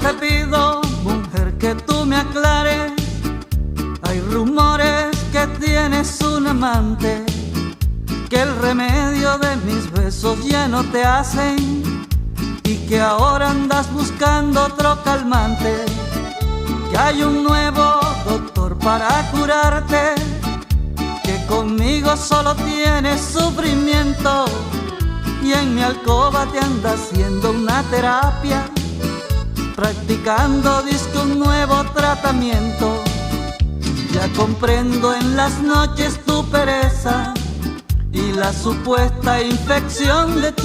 te pido, mujer, que tú me aclares. Hay rumores que tienes un amante, que el remedio de mis besos ya no te hacen, y que ahora andas buscando otro calmante, que hay un nuevo doctor para curarte, que conmigo solo tienes sufrimiento, y en mi alcoba te anda haciendo una terapia, practicando disque un nuevo tratamiento. Ya comprendo en las noches tu pereza y la supuesta infección de tu